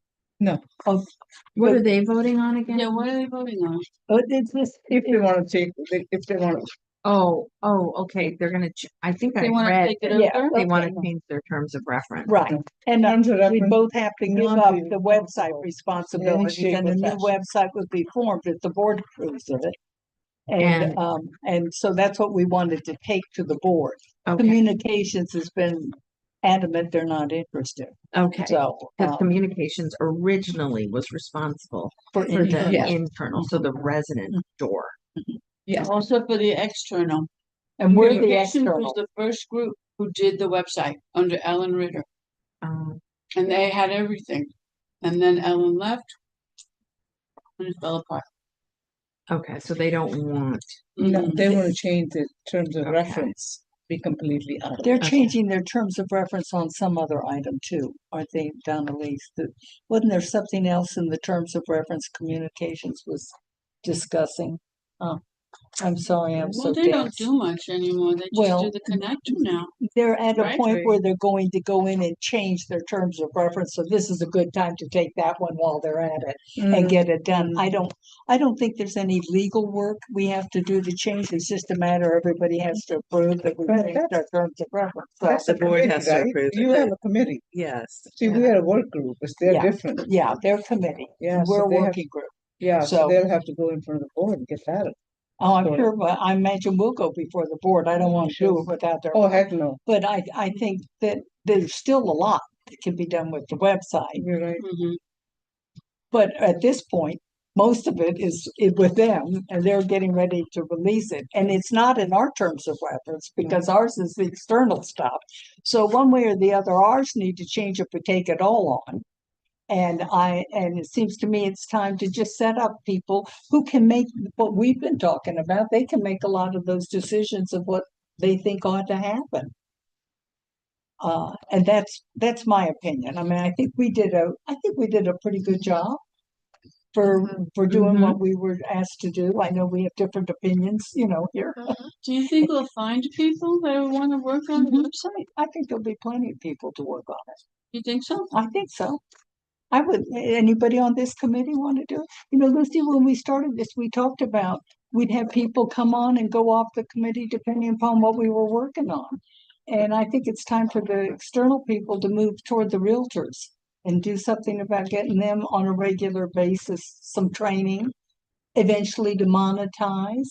What are they voting on Yeah, again? what are they voting on? But it's this, If they want to take, if they want to, Oh, okay. They're gonna. I think They I wanna read take it that yeah, over? they want okay. to change their terms of reference. Right, and Terms of we reference both have to give not up be the website responsible responsibilities, shape and or a new fashion. website would be formed if the board approves of it. And- And so that's what we wanted to take to the board. Okay. Communications has been adamant they're not interested, Okay. so. Because communications originally was responsible For for the internal. internal, so the resident door. Yeah. Also for the external. And we're the Communications was external. the first group who did the website under Ellen Ritter, and they had everything. And then Ellen left, and it fell apart. Okay, so they don't want. No, Mhm. they want to change the terms of Okay. reference, be completely out of They're it. changing their terms of reference on some other item too, aren't they, Donalise? Wasn't there something else in the terms of reference communications was discussing? Oh, I'm sorry, I'm so Well, they don't dense. do much anymore. They just Well, do the connector now. They're at a Right. point where they're going to go in and change their terms of reference, so this is a good time to take that one while they're at it and get it done. I don't think there's any legal work we have to do to change. It's just a matter everybody has to approve that we Right, changed our terms of reference. So, That's The a board committee, has to right? approve You it. have a committee. Yes. See, we had a work group, but they're Yeah. different. yeah, they're committee. Yeah, so We're a they have- working group. Yeah, So- so they'll have to go in front of the board and get that. Oh, I'm Sure. sure, but I imagine we'll go before the board. I don't want to do it without their. Oh, heck no. But I think that there's still a lot that can be done with the website. You're right. Mhm. But at this point, most of it is with them and they're getting ready to release it. And it's not in our terms of reference because ours is the external stuff. So one way or the other, ours need to change if we take it all on. And it seems to me it's time to just set up people who can make what we've been talking about. They can make a lot of those decisions of what they think ought to happen. And that's my opinion. I mean, I think we did a pretty good job for doing what we were asked to do. I know we have different opinions, here. Do you think we'll find people that want to work on the website? I think there'll be plenty of people to work on it. You think so? I think so. I would, anybody on this committee want to do it? Lucy, when we started this, we talked about we'd have people come on and go off the committee depending upon what we were working on. And I think it's time for the external people to move toward the realtors and do something about getting them on a regular basis, some training, eventually to monetize.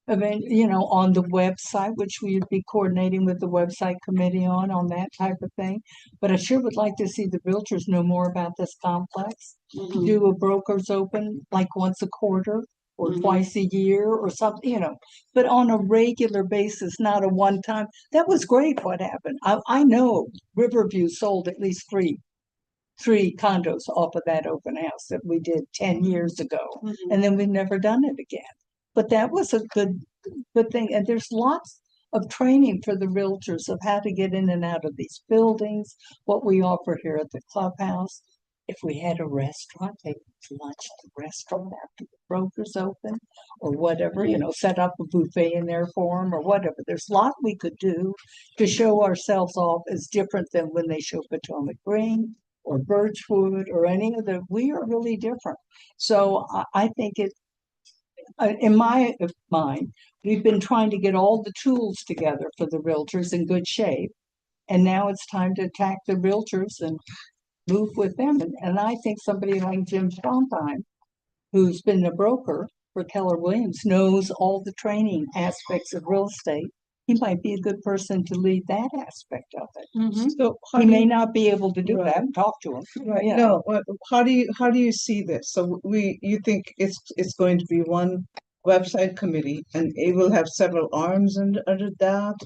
On the website, which we would be coordinating with the website committee on that type of thing. But I sure would like to see the realtors know more about this complex. Mhm. Do a broker's open like once a quarter or Mhm. twice a year or something, but on a regular basis, not a one time. That was great what happened. I know Riverview sold at least three condos off of that open house that we did 10 years ago. Mhm. And then we've never done it again. But that was a good thing. And there's lots of training for the realtors of how to get in and out of these buildings, what we offer here at the clubhouse. If we had a restaurant, take lunch at the restaurant after the broker's open or whatever, set up a buffet in there for them or whatever. There's a lot we could do to show ourselves off as different than when they show Potomac Green or Birchwood or any of the, we are really different. So I think in my mind, we've been trying to get all the tools together for the realtors in good shape. And now it's time to attack the realtors and move with them. And I think somebody like Jim Sondheim, who's been a broker for Keller Williams, knows all the training aspects of real estate. He might be a good person to lead that aspect of it. Mhm. So He may not be able to do Right. that. I haven't talked to him. Right, Yeah. no, how do you see this? So you think it's going to be one website committee and it will have several arms under that?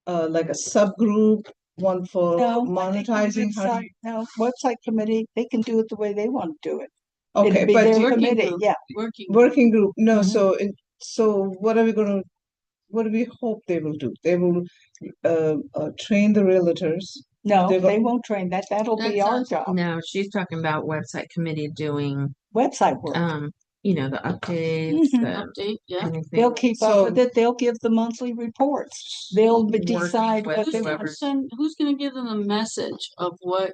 Like a subgroup, one for No, I think the monetizing? How do you? website committee, they can do it the way they want to do it. Okay, It'd be but their Working committee, group. yeah. Working. working group, no, Mhm. so So what do we hope they will do? They will train the realtors. No, They're they going- won't train that. That'll be That's our us. job. No, she's talking about website committee doing, Website work. you know, the updates, Mhm. the Update, yeah. They'll anything. keep up So- with it. They'll give the monthly reports. They'll decide with what Who's they whoever. want. who's gonna give them a message of what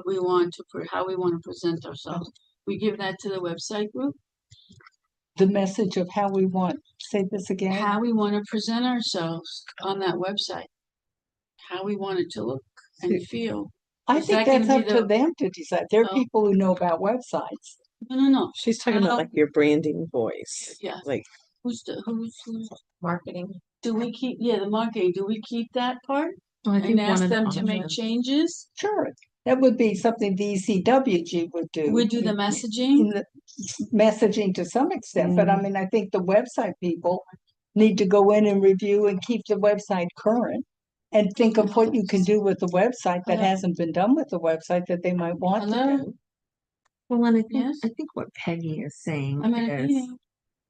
we want to, how we wanna present ourselves? We give that to the website group, The message of how we want, say this again. how we wanna present ourselves on that website. How we want it to look and feel. I Is think that gonna that's be up to the- them to decide. There are Oh. people who know about websites. No. She's talking about like your branding voice. Yeah. Like, Who's Marketing. do we keep, the marketing, do we keep that part? Well, I think And one ask of the them to make options- changes? Sure, that would be something the ECWG would do. We do the messaging? In the messaging to some extent, but I mean, I think the website people need to go in and review and keep the website current. And think of what you can do with the website that Hello? hasn't been done with the website that they might want to Hello? do. Well, and Yes? I think what Peggy is saying I'm at a is, meeting.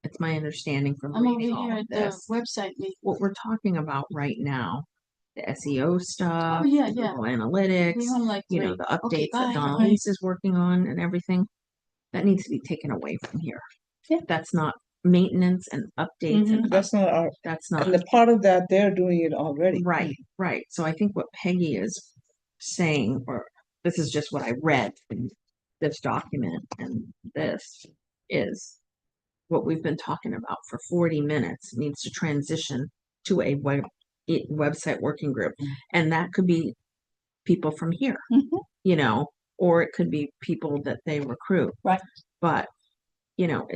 it's my understanding from I'm over reading all here of at the this, website meeting. what we're talking about right now, the SEO stuff, Oh, yeah, the yeah. Google Analytics, Be home like you know, 3. the Okay, updates that bye. Donalise is working on and everything, that needs to be taken away from here. Yeah. That's not maintenance and updates and That's not our, that's not and the part of that, they're doing it already. right, right. So I think what Peggy is saying, or this is just what I read in this document and this is what we've been talking about for 40 minutes needs to transition to a website working group. And that could be people from here, Mhm. you know, or it could be people that they recruit. Right. But, you know,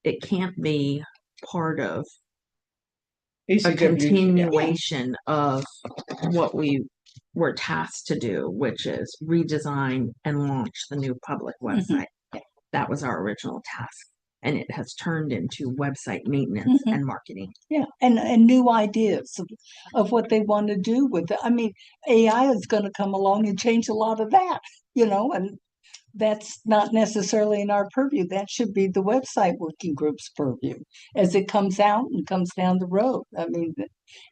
it can't be part of a ECWG, yeah. continuation of what we were tasked to do, which is redesign and launch the new public website. That was our original task. And it has turned into website maintenance Mhm. and marketing. Yeah, and new ideas of what they want to do with it. I mean, AI is going to come along and change a lot of that, and that's not necessarily in our purview. That should be the website working group's purview as it comes out and comes down the road. I mean,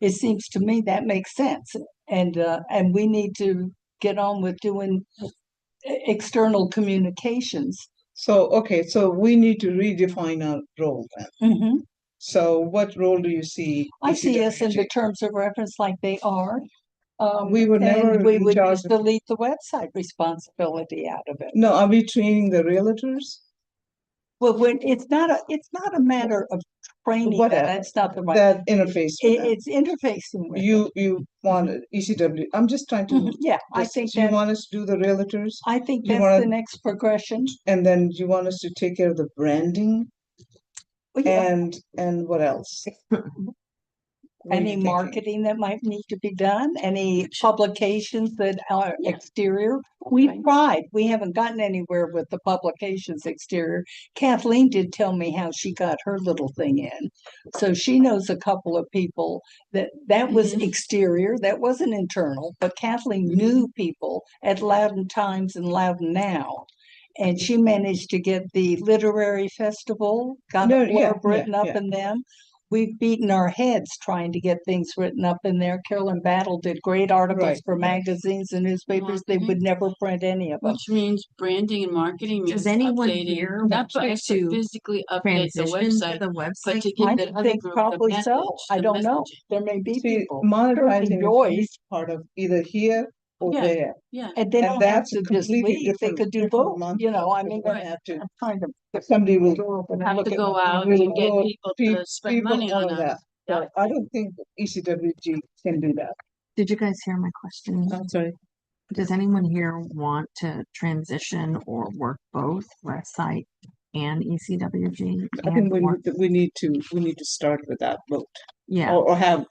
it seems to me that makes sense. And we need to get on with doing external communications. So, okay, so we need to redefine our role then. Mhm. So what role do you see? I see us in the ECWG? terms of reference like they are. We would never and we in would charge just of- delete the website responsibility out of it. No, are we training the realtors? Well, when it's not a matter of training that, Whatever, that's not the right. that interface with them. It's interfacing with it. You want ECW, I'm just trying to, Mhm. Yeah, I just- think so you that, want us to do the realtors? I think you that's wanna- the next progression. And then you want us to take care of the branding Well, yeah, and what else? What are you any thinking? marketing that might need to be done, any publications that are Yeah. exterior. We've Okay. tried. We haven't gotten anywhere with the publications exterior. Kathleen did tell me how she got her little thing in. So she knows a couple of people that was Mhm. exterior, that wasn't internal, but Kathleen knew people at Loudon Times and Loudon Now. And she managed to get the literary festival, got No, a yeah, blurb written yeah, up yeah. in them. We've beaten our heads trying to get things written up in there. Carolyn Battle did great articles Right, for right. magazines and newspapers. They would never print any of them. Which means branding and marketing means Does anyone updating, here not want to to physically update the transition to website, the but website? to give I that other think group probably the so. message. I the don't know. messaging. There may be See, people. monetizing is Joyce. part of either here or Yeah. there. Yeah, And they And don't have that's to a just completely leave. They different- could do different both. month. I mean, We're gonna that's have to, kind of. somebody will have look to at- go out will and get go- people pe- to spend people, money all on of us. that. So I don't think ECWG can do that. Did you guys hear my question? I'm sorry. Does anyone here want to transition or work both website and E ECWG? I think and/or- we need to start with that vote. Yeah, Or have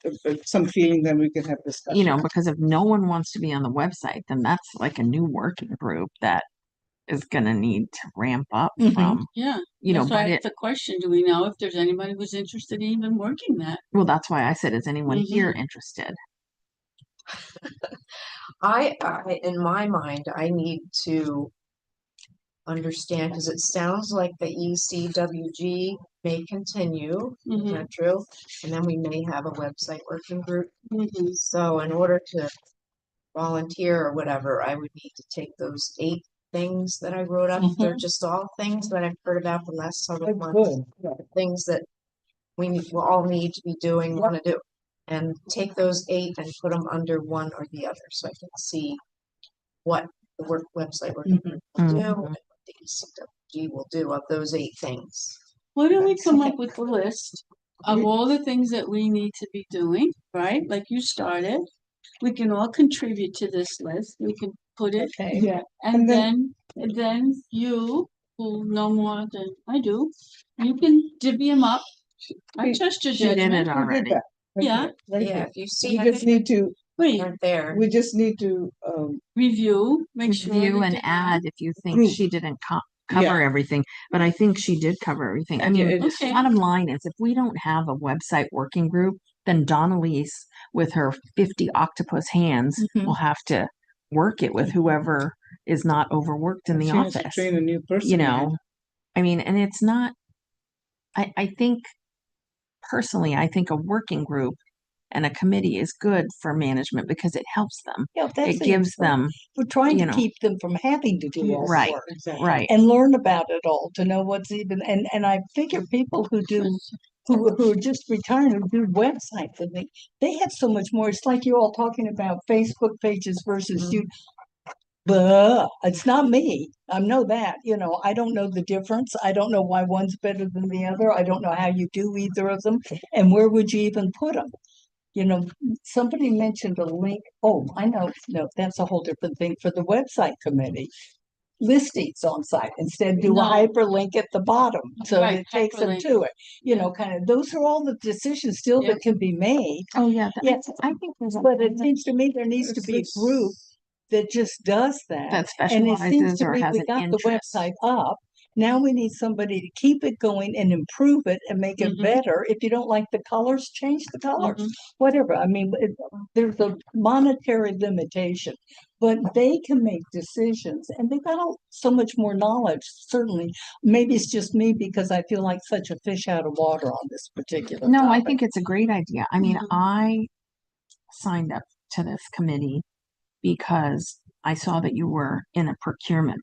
some feeling, then we can have discussion. you know, because if no one wants to be on the website, then that's like a new working group that is gonna need to ramp up Mhm. from, Yeah, you know, that's why but I it, asked the question, do we know if there's anybody who's interested in even working that? well, that's why I said, is anyone Mhm. here interested? In my mind, I need to understand, because it sounds like the ECWG may continue, Mhm. is that true? And then we may have a website working group. Mhm. So in order to volunteer or whatever, I would need to take those 8 things that I wrote up. They're just all things that I've heard about the last several That's months. good. Yeah. Things that we all need to be doing, Yep. want to do. And take those 8 and put them under one or the other, so I can see what the website working group will do, and Mhm. what the ECWG will do of those 8 things. Why don't we That's come okay. up with a list of all the things that we need to be doing, right? Like you started. We can all contribute to this list. We can put it, Okay. Yeah, and And then- then you, who know more than I do, you can divvy them up. I trust your She did judgment. it we already. did that. right Yeah. here, right Yeah, here. if you see We just anything need to, Wait, aren't there, we just need to, review, make sure. Review that and they're- add if you think Group. she didn't cover everything, but I think she did cover everything. I Okay, mean, it's- Okay. bottom line is if we don't have a website working group, then Dawnelise with her 50 octopus hands Mhm. will have to work it with whoever is not overworked in the she has to office. train a new person. You again. know, I mean, and it's not, I think personally, I think a working group and a committee is good for management because it helps them. Yeah, that's It the gives important. them, We're trying you to know. keep them from having to do all the Right. work. Exactly. right. And learn about it all to know what's even and I figure people who do who are just retired who do websites and they have so much more. It's like you all talking about Facebook pages versus you. But it's not me. I know that, I don't know the difference. I don't know why one's better than the other. I don't know how you do either of them. And where would you even put them? Somebody mentioned a link. Oh, I know. No, that's a whole different thing for the website committee. Listings on site. Instead, do a No. hyperlink at the bottom so Right, it takes them hyperlink. to it. Kind of those are all the decisions still Yep. that can be made. Oh, yeah. Yes, I think there's a but it seems to me there needs to It's- be a it's- group that just does that. that And it seems specializes to or me has we an got the interest. website up. Now we need somebody to keep it going and improve it and make it Mhm. better. If you don't like the colors, change the colors, Mhm. whatever. I mean, there's a monetary limitation, but they can make decisions and they've got so much more knowledge. Certainly, maybe it's just me because I feel like such a fish out of water on this particular No, I topic. think it's a great idea. I mean, Mhm. I signed up to this committee because I saw that you were in a procurement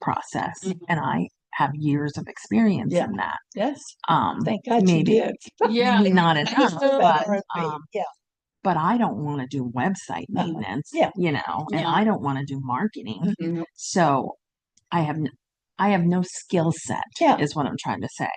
process Mhm. and I have years of experience Yeah. in that. Yes, Um, thank God maybe, you did. Yeah. maybe not Just enough, for that but, RFP, yeah. but I don't want to do website maintenance, Yeah. and Yeah. I don't want to do marketing. Mhm. So I have, I have no skill set Yeah. is what I'm trying to say,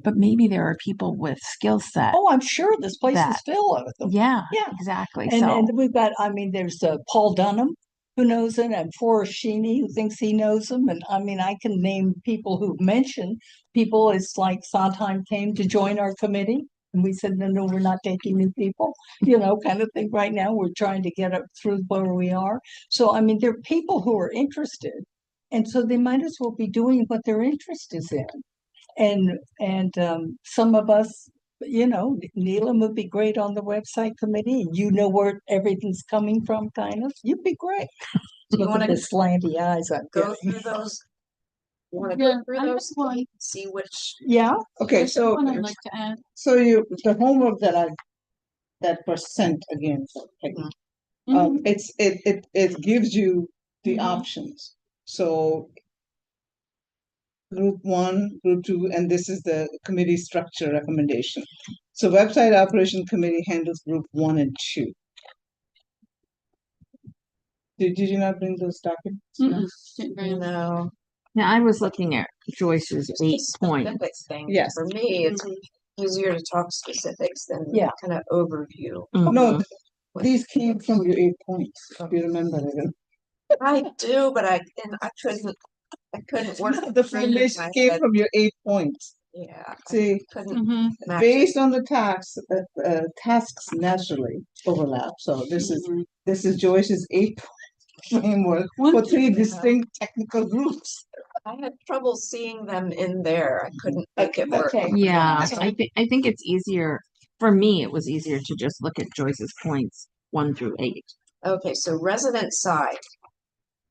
but maybe there are people with skill set. Oh, I'm sure this place is That- full of them. Yeah, Yeah. exactly. And So we've got, there's Paul Dunham who knows it, and Forrest Sheeny who thinks he knows them. And I can name people who mention people. It's like Sondheim came to join our committee. And we said, no, we're not taking new people, kind of thing right now. We're trying to get up through where we are. So, there are people who are interested. And so they might as well be doing what their interest is in. And some of us, Neelam would be great on the website committee. You know where everything's coming from, kind of. You'd be great. Do you Look wanna at the slanty eyes I'm go getting. through those? You wanna Yeah, go through I have those, one. see which, Yeah, Okay, There's so, one I'd like to add. the homework that was sent again, so, Peggy, Mhm. it gives you the Mhm. options. So group 1, group 2, and this is the committee structure recommendation. So website operation committee handles group 1 and 2. Did you not bring those documents? Mm-mm. Didn't bring 'em. no. now I was looking at Joyce's just 8 the points. specific thing. Yes. For me, it's Mhm. easier to talk specifics than Yeah. kind of overview. No, Mhm. these came from your 8 points, if you remember it. I do, but I couldn't work. The through in foundation my came head. from your 8 points. Yeah, I See, couldn't Mhm. match it. based on the tasks naturally overlap. So Mhm. this is Joyce's 8 framework One for thing- 3 distinct technical groups. I had trouble seeing them in there. I couldn't make it work. okay. Yeah, So- I think it's easier for me. It was easier to just look at Joyce's points 1 through 8. Okay, so resident side.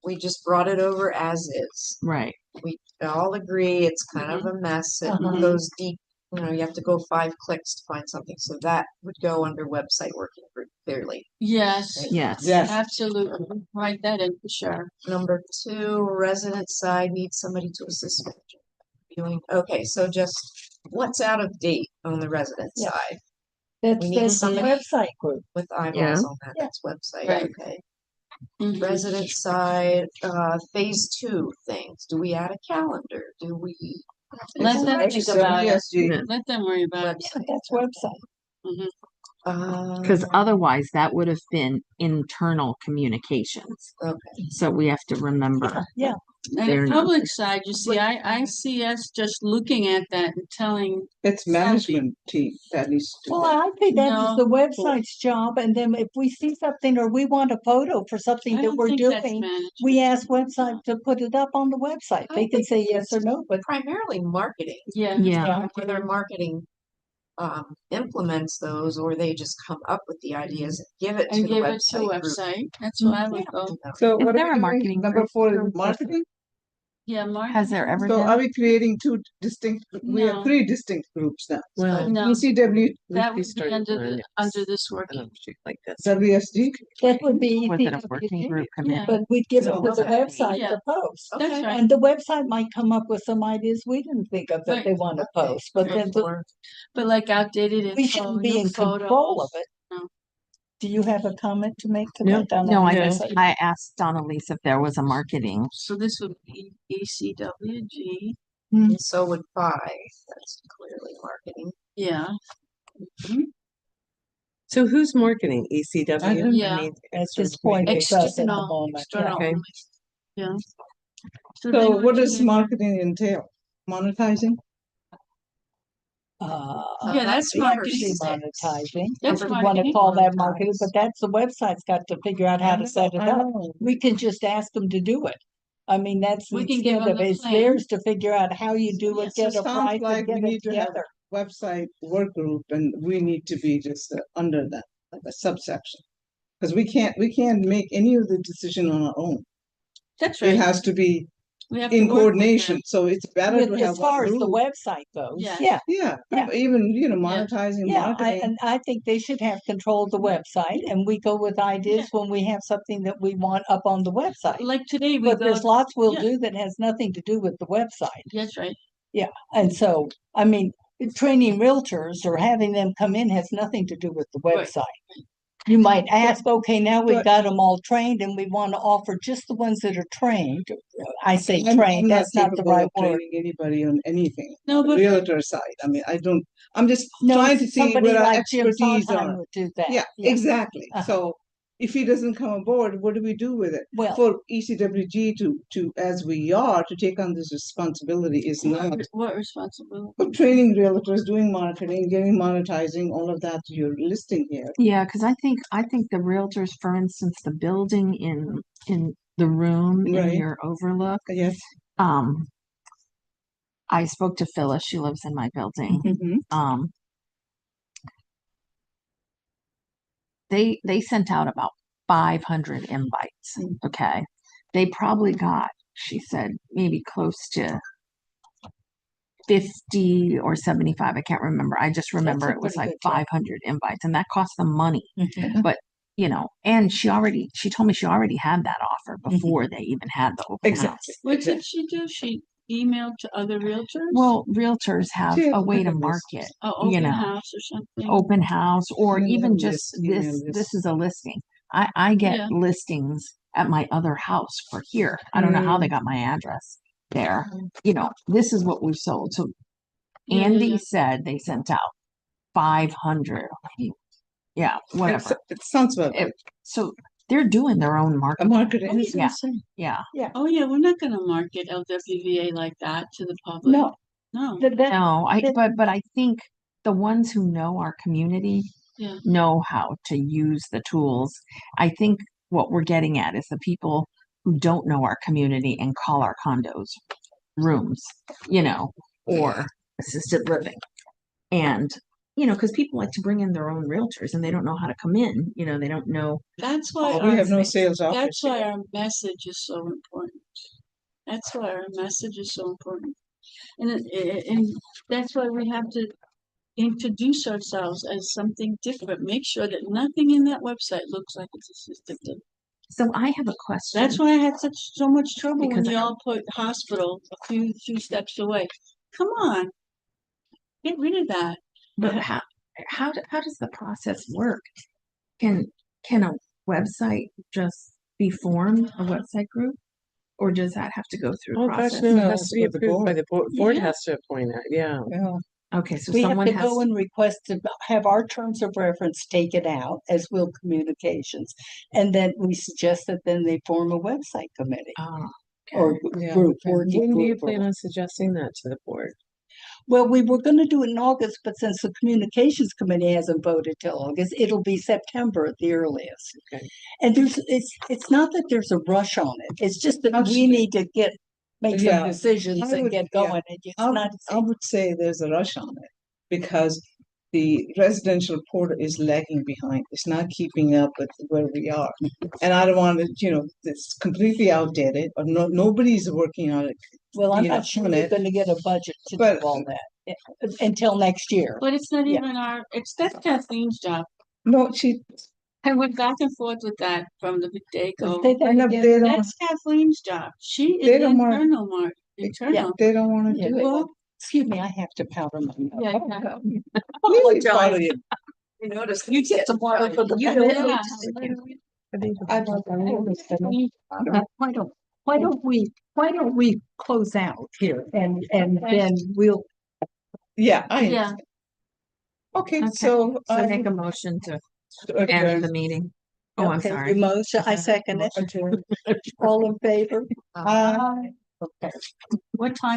we just brought it over as is. Right. We all agree it's kind of a mess. It Uh-huh. goes deep, you have to go 5 clicks to find something. So that would go under website working group clearly. Yes, Yes. Yes. absolutely. Write that in for sure. Number 2, resident side needs somebody to assist with viewing. Okay, so just what's out of date on the resident Yeah. side That's, We need that's the somebody- website group. with eyeballs Yeah. on that. That's website. Right. Okay. Mhm. Resident side, phase 2 things. Do we add a calendar? Do we? Let them think about it. WSG. Let them worry about it. Yeah, that's website. Mhm. Because Um, otherwise that would have been internal communications. okay. So we have to remember. Yeah. And Fair the enough. public side, you see, I see us just looking at that and telling, It's management team that needs to do Well, that. I think that's No. the website's job, and then if we see something or we want a photo for something I that don't we're think that's doing, management. we ask website to put it up on the website. I They can think say yes or no, but Primarily marketing. Yeah. Yeah. Whether marketing implements those or they just come up with the ideas and give it to And the give it to website group. website. That's what I would go. So Is what there are a we doing? marketing Number group? 4 Or is is that- marketing. Yeah, Mark. Has there ever So been? are we creating 2 distinct, we have No. 3 distinct groups now. Well, No. ECW, That we would be started under on the, it. under this I working. don't shoot like this. WSG. that would be. Was it a ECWG, working group Yeah. committee? But we'd give it So to the okay. website Yeah. to post. That's Okay. right. And the website might come up with some ideas we didn't think of that Right. they want to Okay. post, but then Or- But like outdated info, we shouldn't be new in control of photos. it. No. Do you have a comment to make to No, that? Donna? No, I No. just, I asked Donalise if there was a marketing. So this would be ECWG. And so would 5. That's clearly marketing. Yeah. So who's marketing? ECW? I don't- Yeah. mean, At external this point, it's us at the External, moment. Yeah. external Okay. only. Yeah. So they So would what do does the- marketing entail? Monetizing? Yeah, that's Literacy marketing. monetizing. That's If you want to marketing. call that marketing, but that's the website's got to figure out how to set it I up. know. We can just ask them to do it. I mean, that's the We can give extent them of the it. It's plan. theirs to figure out how you do it, Yes, get it a sounds price like and get we it need to have together. Website work group and we need to be just under that, like a subsection. Because we can't make any of the decision on our own. That's It right. has to be We have to in work with coordination, them. so it's better With, to as have one far as the group. website goes, Yeah. yeah, Yeah, Yeah. even, Yeah. monetizing, yeah, marketing. and I think they should have control of the website, and we go with ideas when we have something that we want up on the website. Like today, we But go. there's lots we'll yeah. do that has nothing to do with the website. That's right. And so, I mean, training realtors or having them come in has nothing to do with the Right. website. You might ask, okay, now we've but- got them all trained and we want to offer just the ones that are trained. I say I'm trained, not that's not the capable right of word. training anybody on anything. No, but Realtor side, I mean, I'm just No, trying to see somebody where our like Jim expertise Sondheim are. would do that. Yeah, exactly. Uh-huh. So if he doesn't come aboard, what do we do with it? Well, For ECWG to, as we are, to take on this responsibility is not what responsibility? for training realtors, doing marketing, getting monetizing, all of that you're listing here. Yeah, because I think the realtors, for instance, the building in the room in Right. your overlook. Yes. I spoke to Phyllis. She lives in my building. Mhm. They sent out about 500 invites. Mm. Okay, they probably got, she said, maybe close to 50 or 75. I can't remember. I just remember a it was pretty like good job. 500 invites, and that cost them money. Mhm. But and she told me she already had that offer before they even had the open house. Exactly. What did she do? She emailed to other realtors? Well, realtors have She had a way to different lists. market, Oh, you open know, house or something? open house, or And then even they have just email this lists. is a listing. I get Yeah. listings at my other house for here. I don't know how they got my address there. This is what we've sold. So Yeah, yeah, Andy yeah. said they sent out 500. Yeah, whatever. It sounds about right. So they're doing their own A marketing. marketing. Yeah. Yeah. Oh, yeah, we're not gonna market LWVA like that to the public. No, No. that, No, that- but I think the ones who know our community Yeah. know how to use the tools. I think what we're getting at is the people who don't know our community and call our condos rooms, or assisted living. And you know, because people like to bring in their own realtors and they don't know how to come in, you know, they don't know. That's why Oh, we have no our, sales office. that's why our message is so important. That's why our message is so important. And that's why we have to introduce ourselves as something different. Make sure that nothing in that website looks like it's assisted living. So I have a question. That's why I had so much trouble when Because you all put hospital a few steps away. Come on, get rid of that. But how does the process work? Can a website just be formed, a website group? Or does that have to go through a Oh, gosh, process? no, it No, has to be it's with the approved by board. the board. Board Yeah. has to appoint it, yeah. Yeah. Okay, so We have someone to has go and request to have our terms of reference taken out, as will communications. And then we suggest that then they form a website committee oh, or Yeah, group, okay. working When do you group. plan on suggesting that to the board? Well, we were gonna do it in August, but since the communications committee hasn't voted till August, it'll be September at the earliest. Okay. And it's not that there's a rush on it, it's just that we Actually, need to make some yeah, decisions I and would- get yeah, going. It's I not. would say there's a rush on it because the residential portal is lagging behind. It's not keeping up with where we are. And I don't want to, it's completely outdated or nobody's working on it. Well, I'm you know, not sure on we're it. gonna get a budget to do But- all that until next year. But it's not Yeah. even that's Kathleen's job. No, I went back and forth with that from the day go. Say that I know, again. they don't, That's Kathleen's job. She They is don't wanna- internal. they don't want to Yeah, do they it. won't. Excuse me, I have to powder my nose. Yeah, Oh, yeah. Really Apologize. proud of you. You notice. You get some water for the. You penalty. Yeah. I think I love that. Why don't we close out here and then we'll. Yeah, Yeah. okay, Okay. so So make a motion to end adjourn. the meeting. Oh, I'm Okay, sorry. Motion, I second it. Adjourn. All in favor? Aye. Okay. What time